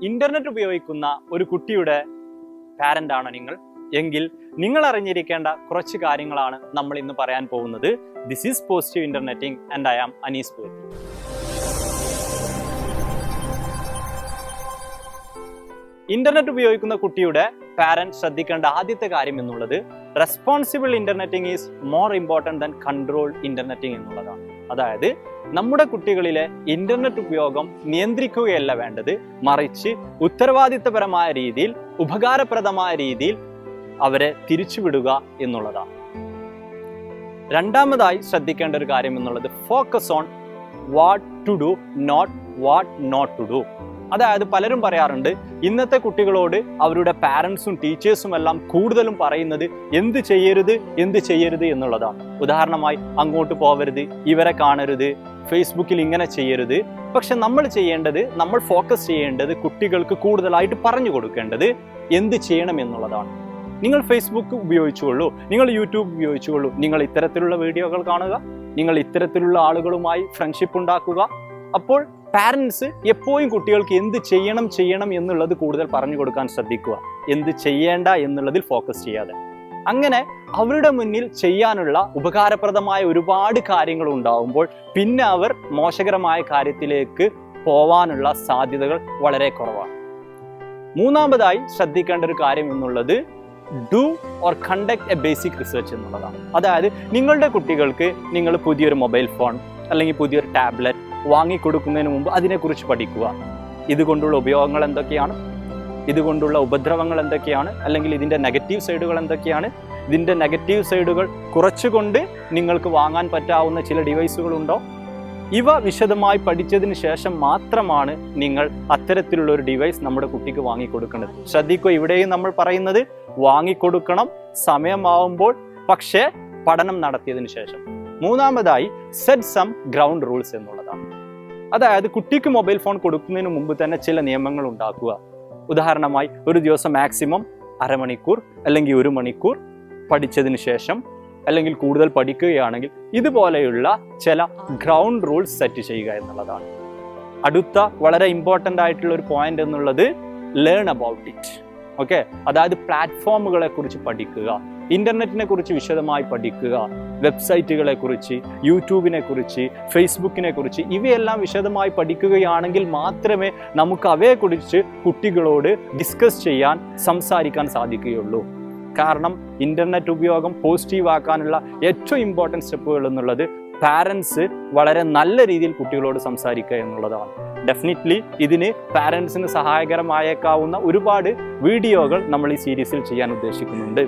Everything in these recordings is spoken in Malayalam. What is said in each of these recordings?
ഇന്റർനെറ്റ് ഉപയോഗിക്കുന്ന ഒരു കുട്ടിയുടെ പാരന്റ് ആണ് നിങ്ങൾ എങ്കിൽ നിങ്ങൾ അറിഞ്ഞിരിക്കേണ്ട കുറച്ച് കാര്യങ്ങളാണ് നമ്മൾ ഇന്ന് പറയാൻ പോകുന്നത്. This is positive internetting and I am Anees Poorthi. Internet ഉപയോഗിക്കുന്ന കുട്ടിയുടെ പാരന്റ് ശ്രദ്ധിക്കേണ്ട ആദ്യത്തെ കാര്യം എന്നുള്ളത് responsible internetting is more important than controlled internetting എന്നുള്ളതാണ്. അതായത് നമ്മുടെ കുട്ടികളിലെ ഇന്റർനെറ്റ് ഉപയോഗം നിയന്ത്രിക്കുകയല്ല വേണ്ടത്, മറിച്ച് ഉത്തരവാദിത്തപരമായ രീതിയിൽ ഉപകാരപ്രദമായ രീതിയിൽ അവരെ തിരിച്ചുവിടുക എന്നുള്ളതാണ്. രണ്ടാമതായി ശ്രദ്ധിക്കേണ്ട ഒരു കാര്യം എന്നുള്ളത് focus on what to do, not what not to do. അതായത് പലരും പറയാറുണ്ട് ഇന്നത്തെ കുട്ടികളോട് അവരുടെ പാരൻസും ടീച്ചേഴ്സും എല്ലാം കൂടുതലും പറയുന്നത് എന്ത് ചെയ്യരുത് എന്നുള്ളതാണ്. ഉദാഹരണമായി അങ്ങോട്ട് പോവരുത്, ഇവരെ കാണരുത്, ഫേസ്ബുക്കിൽ ഇങ്ങനെ ചെയ്യരുത്. പക്ഷെ നമ്മൾ ഫോക്കസ് ചെയ്യേണ്ടത് കുട്ടികൾക്ക് കൂടുതലായിട്ട് പറഞ്ഞു കൊടുക്കേണ്ടത് എന്ത് ചെയ്യണം എന്നുള്ളതാണ്. നിങ്ങൾ ഫേസ്ബുക്ക് ഉപയോഗിച്ചുകൊള്ളൂ, നിങ്ങൾ യൂട്യൂബ് ഉപയോഗിച്ചുകൊള്ളൂ, നിങ്ങൾ ഇത്തരത്തിലുള്ള വീഡിയോകൾ കാണുക, നിങ്ങൾ ഇത്തരത്തിലുള്ള ആളുകളുമായി ഫ്രണ്ട്ഷിപ്പ് ഉണ്ടാക്കുക. അപ്പോൾ പാരൻസ് എപ്പോഴും കുട്ടികൾക്ക് എന്ത് ചെയ്യണം എന്നുള്ളത് കൂടുതൽ പറഞ്ഞു കൊടുക്കാൻ ശ്രദ്ധിക്കുക, എന്ത് ചെയ്യേണ്ട എന്നുള്ളതിൽ ഫോക്കസ് ചെയ്യാതെ. അങ്ങനെ അവരുടെ മുന്നിൽ ചെയ്യാനുള്ള ഉപകാരപ്രദമായ ഒരുപാട് കാര്യങ്ങൾ ഉണ്ടാവുമ്പോൾ പിന്നെ അവർ മോശകരമായ കാര്യത്തിലേക്ക് പോവാനുള്ള സാധ്യതകൾ വളരെ കുറവാണ്. മൂന്നാമതായി ശ്രദ്ധിക്കേണ്ട ഒരു കാര്യം എന്നുള്ളത് do or conduct A basic research എന്നുള്ളതാണ്. അതായത് നിങ്ങളുടെ കുട്ടികൾക്ക് നിങ്ങൾ പുതിയൊരു മൊബൈൽ ഫോൺ അല്ലെങ്കിൽ പുതിയൊരു ടാബ്ലറ്റ് വാങ്ങിക്കൊടുക്കുന്നതിന് മുമ്പ് അതിനെക്കുറിച്ച് പഠിക്കുക. ഇതുകൊണ്ടുള്ള ഉപയോഗങ്ങൾ എന്തൊക്കെയാണ്, ഇതുകൊണ്ടുള്ള ഉപദ്രവങ്ങൾ എന്തൊക്കെയാണ്, അല്ലെങ്കിൽ ഇതിൻ്റെ നെഗറ്റീവ് സൈഡുകൾ എന്തൊക്കെയാണ്, ഇതിൻ്റെ നെഗറ്റീവ് സൈഡുകൾ കുറച്ചുകൊണ്ട് നിങ്ങൾക്ക് വാങ്ങാൻ പറ്റാവുന്ന ചില ഡിവൈസുകളുണ്ടോ, ഇവ വിശദമായി പഠിച്ചതിന് ശേഷം മാത്രമാണ് നിങ്ങൾ അത്തരത്തിലുള്ള ഒരു ഡിവൈസ് നമ്മുടെ കുട്ടിക്ക് വാങ്ങിക്കൊടുക്കേണ്ടത്. ശ്രദ്ധിക്കുക, ഇവിടെയും നമ്മൾ പറയുന്നത് വാങ്ങിക്കൊടുക്കണം സമയമാവുമ്പോൾ, പക്ഷേ പഠനം നടത്തിയതിനു ശേഷം. മൂന്നാമതായി സെറ്റ് സം ഗ്രൗണ്ട് റൂൾസ് എന്നുള്ളതാണ്. അതായത് കുട്ടിക്ക് മൊബൈൽ ഫോൺ കൊടുക്കുന്നതിന് മുമ്പ് തന്നെ ചില നിയമങ്ങൾ ഉണ്ടാക്കുക. ഉദാഹരണമായി ഒരു ദിവസം മാക്സിമം അരമണിക്കൂർ അല്ലെങ്കിൽ 1 മണിക്കൂർ പഠിച്ചതിന് ശേഷം, അല്ലെങ്കിൽ കൂടുതൽ പഠിക്കുകയാണെങ്കിൽ ഇതുപോലെയുള്ള ചില ഗ്രൗണ്ട് റൂൾസ് സെറ്റ് ചെയ്യുക എന്നുള്ളതാണ്. അടുത്ത വളരെ ഇമ്പോർട്ടൻ്റ് ആയിട്ടുള്ള ഒരു പോയിന്റ് എന്നുള്ളത് ലേൺ അബൌട്ട് ഇറ്റ്. ഓക്കെ, അതായത് പ്ലാറ്റ്ഫോമുകളെ കുറിച്ച് പഠിക്കുക, ഇന്റർനെറ്റിനെ കുറിച്ച് വിശദമായി പഠിക്കുക, വെബ്സൈറ്റുകളെ കുറിച്ച്, യൂട്യൂബിനെ കുറിച്ച്, ഫേസ്ബുക്കിനെ കുറിച്ച്, ഇവയെല്ലാം വിശദമായി പഠിക്കുകയാണെങ്കിൽ മാത്രമേ നമുക്ക് അവയെക്കുറിച്ച് കുട്ടികളോട് ഡിസ്കസ് ചെയ്യാൻ, സംസാരിക്കാൻ സാധിക്കുകയുള്ളൂ. കാരണം ഇന്റർനെറ്റ് ഉപയോഗം പോസിറ്റീവ് ആക്കാനുള്ള ഏറ്റവും ഇമ്പോർട്ടൻറ്റ് സ്റ്റെപ്പുകൾ എന്നുള്ളത് പാരൻസ് വളരെ നല്ല രീതിയിൽ കുട്ടികളോട് സംസാരിക്കുക എന്നുള്ളതാണ്. ഡെഫിനറ്റ്ലി ഇതിന് പാരൻസിന് സഹായകരമായേക്കാവുന്ന ഒരുപാട് വീഡിയോകൾ നമ്മൾ ഈ സീരീസിൽ ചെയ്യാൻ ഉദ്ദേശിക്കുന്നുണ്ട്.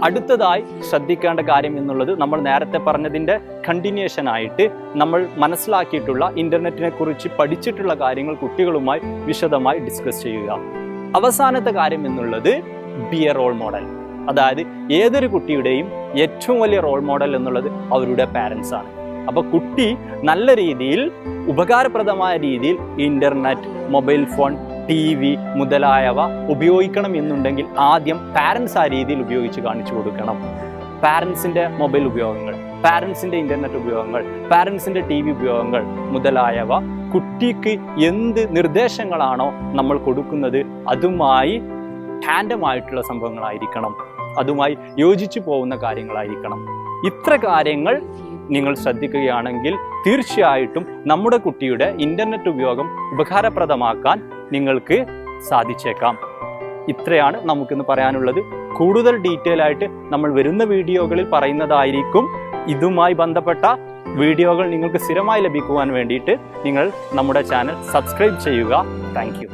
അടുത്തതായി ശ്രദ്ധിക്കേണ്ട കാര്യം എന്നുള്ളത് നമ്മൾ നേരത്തെ പറഞ്ഞതിൻ്റെ കണ്ടിന്യൂഷൻ ആയിട്ട് നമ്മൾ മനസ്സിലാക്കിയിട്ടുള്ള ഇന്റർനെറ്റിനെ കുറിച്ച് പഠിച്ചിട്ടുള്ള കാര്യങ്ങൾ കുട്ടികളുമായി വിശദമായി ഡിസ്കസ് ചെയ്യുക. അവസാനത്തെ കാര്യം എന്നുള്ളത് ബി എ റോൾ മോഡൽ. അതായത് ഏതൊരു കുട്ടിയുടെയും ഏറ്റവും വലിയ റോൾ മോഡൽ എന്നുള്ളത് അവരുടെ പാരൻസ് ആണ്. അപ്പൊ കുട്ടി നല്ല രീതിയിൽ ഉപകാരപ്രദമായ രീതിയിൽ ഇന്റർനെറ്റ്, മൊബൈൽ ഫോൺ, TV മുതലായവ ഉപയോഗിക്കണം എന്നുണ്ടെങ്കിൽ ആദ്യം പാരൻസ് ആ രീതിയിൽ ഉപയോഗിച്ച് കാണിച്ചു കൊടുക്കണം. പാരൻസിന്റെ മൊബൈൽ ഉപയോഗങ്ങൾ, പാരൻസിന്റെ ഇന്റർനെറ്റ് ഉപയോഗങ്ങൾ, പാരൻസിന്റെ TV ഉപയോഗങ്ങൾ മുതലായവ കുട്ടിക്ക് എന്ത് നിർദ്ദേശങ്ങളാണോ നമ്മൾ കൊടുക്കുന്നത് അതുമായി ടാൻഡമായിട്ടുള്ള സംഭവങ്ങളായിരിക്കണം, അതുമായി യോജിച്ചു പോകുന്ന കാര്യങ്ങളായിരിക്കണം. ഇത്ര കാര്യങ്ങൾ നിങ്ങൾ ശ്രദ്ധിക്കുകയാണെങ്കിൽ തീർച്ചയായിട്ടും നമ്മുടെ കുട്ടിയുടെ ഇന്റർനെറ്റ് ഉപയോഗം ഉപകാരപ്രദമാക്കാൻ നിങ്ങൾക്ക് സാധിച്ചേക്കാം. ഇത്രയാണ് നമുക്കിന്ന് പറയാനുള്ളത്. കൂടുതൽ ഡീറ്റെയിൽ ആയിട്ട് നമ്മൾ വരുന്ന വീഡിയോകളിൽ പറയുന്നതായിരിക്കും. ഇതുമായി ബന്ധപ്പെട്ട വീഡിയോകൾ നിങ്ങൾക്ക് സ്ഥിരമായി ലഭിക്കുവാൻ വേണ്ടിയിട്ട് നിങ്ങൾ നമ്മുടെ ചാനൽ സബ്സ്ക്രൈബ് ചെയ്യുക. Thank you.